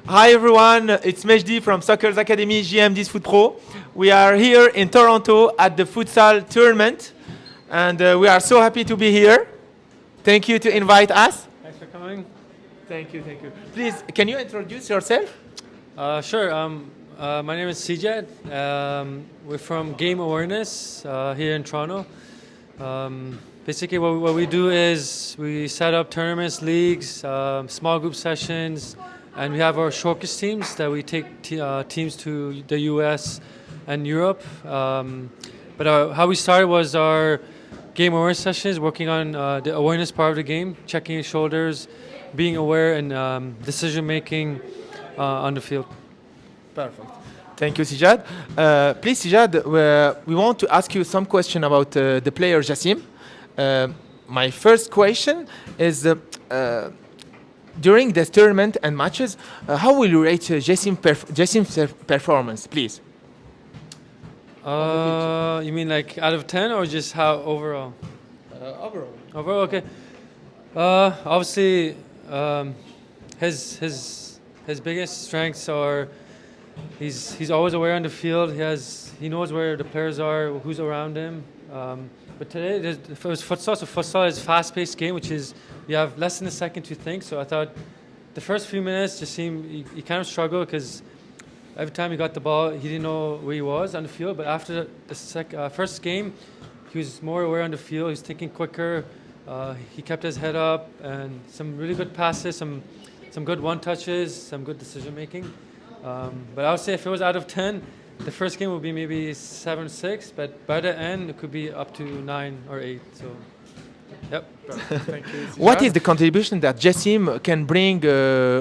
Hi everyone, it's Mejdi from Soccer's Academy GMD's Foot Pro. We are here in Toronto at the futsal tournament, and we are so happy to be here. Thank you to invite us. Thanks for coming. Thank you, thank you. Please, can you introduce yourself? Sure. My name is Sijad. We're from Game Awareness here in Toronto. Basically, what we do is we set up tournaments, leagues, small group sessions, and we have our showcase teams that we take teams to the US and Europe. How we started was our game awareness sessions, working on the awareness part of the game, checking shoulders, being aware, and decision making on the field. Perfect. Thank you, Sijad. Please, Sijad, we want to ask you some question about the player Jacim. My first question is, during this tournament and matches, how will you rate Jacim's performance, please? You mean like out of 10 or just how overall? Overall. Overall, okay. Obviously, his biggest strengths are he's always aware on the field. He knows where the players are, who's around him. But today, it was futsal. So futsal is a fast-paced game, which is you have less than a second to think. So I thought the first few minutes just seemed he kind of struggled because every time he got the ball, he didn't know where he was on the field. But after the first game, he was more aware on the field. He was thinking quicker. He kept his head up, and some really good passes, some good one-touches, some good decision-making. But I would say if it was out of 10, the first game would be maybe 7 or 6, but by the end it could be up to 9 or 8. So, yep. Thank you. What is the contribution that Jacim can bring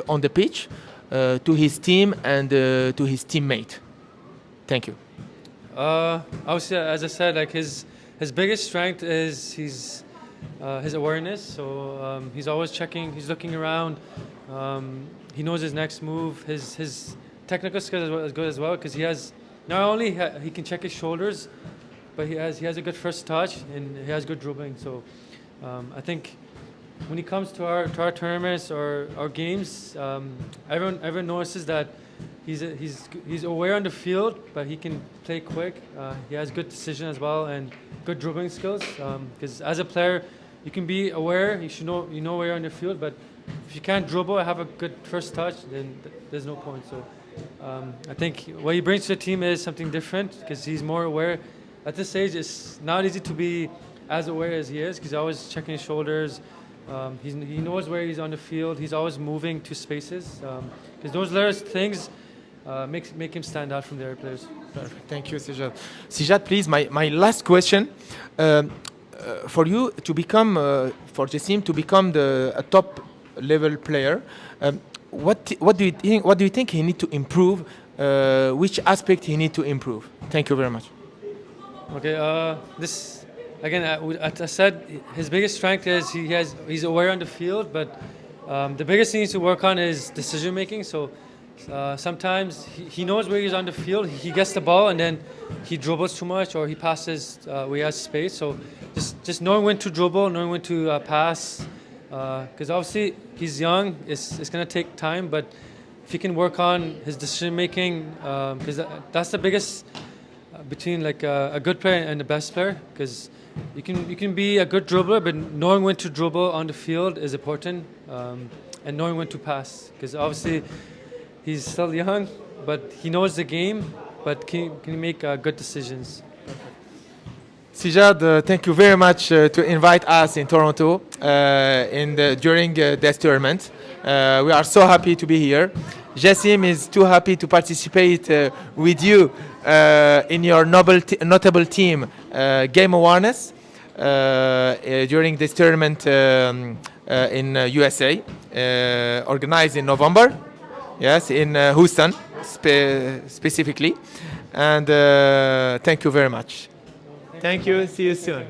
on the pitch to his team and to his teammate? Thank you. Obviously, as I said, like his biggest strength is his awareness. So he's always checking. He's looking around. He knows his next move. His technical skills is good as well because he has not only he can check his shoulders, but he has a good first touch and he has good dribbling. So I think when he comes to our tournaments or our games, everyone notices that he's aware on the field, but he can play quick. He has good decision as well and good dribbling skills. Because as a player, you can be aware. You know where you're on the field, but if you can't dribble or have a good first touch, then there's no point. So I think what he brings to the team is something different because he's more aware. At this age, it's not easy to be as aware as he is because he's always checking his shoulders. He knows where he's on the field. He's always moving to spaces because those little things make him stand out from the other players. Perfect. Thank you, Sijad. Sijad, please, my last question. For you to become, for Jacim to become a top level player, what do you think he need to improve? Which aspect he need to improve? Thank you very much. Okay, this again. As I said, his biggest strength is he's aware on the field, but the biggest thing he needs to work on is decision making. So sometimes he knows where he's on the field. He gets the ball and then he dribbles too much or he passes where he has space. So just knowing when to dribble, knowing when to pass. Because obviously he's young, it's going to take time, but if he can work on his decision making, because that's the biggest between like a good player and the best player. Because you can be a good dribbler, but knowing when to dribble on the field is important, and knowing when to pass. Because obviously he's still young, but he knows the game, but can he make good decisions. Sijad, thank you very much to invite us in Toronto during this tournament. We are so happy to be here. Jacim is too happy to participate with you in your notable team, Game Awareness, during this tournament in USA, organized in November. Yes, in Houston specifically. And thank you very much. Thank you. See you soon.